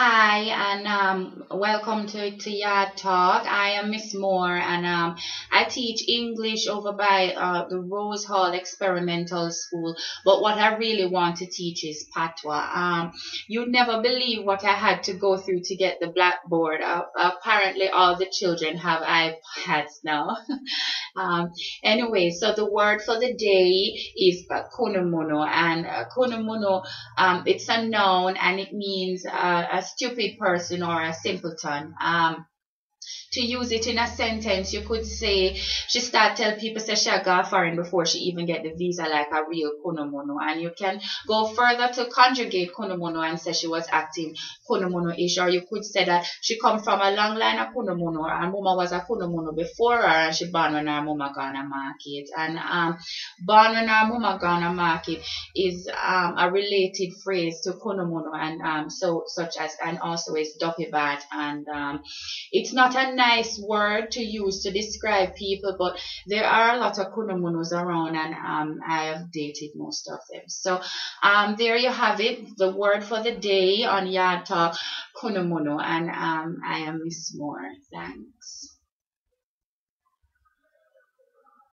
Hi, and welcome to Yaad Talk. I am Ms Moore, and I teach English over by the Rose Hall Experimental School. But what I really want to teach is Patois. You'd never believe what I had to go through to get the blackboard. Apparently, all the children have iPads now. Um, anyway, so the word for the day is konomono, and konomono, it's a noun and it means a stupid person or a simpleton. To use it in a sentence, you could say she start tell people say she go foreign before she even get the visa like a real konomono. And you can go further to conjugate konomono and say she was acting konomono-ish, or you could say that she come from a long line of konomono and mama was a konomono before her and she born when her mama gonna market. And born when her mama gonna market is a related phrase to konomono, and so such as, and also is dopibat, and it's not a nice word to use to describe people, but there are a lot of kunomonos around, and I have dated most of them. So there you have it, the word for the day on Yaad Talk, kunomono, and I am Miss Moore. Thanks.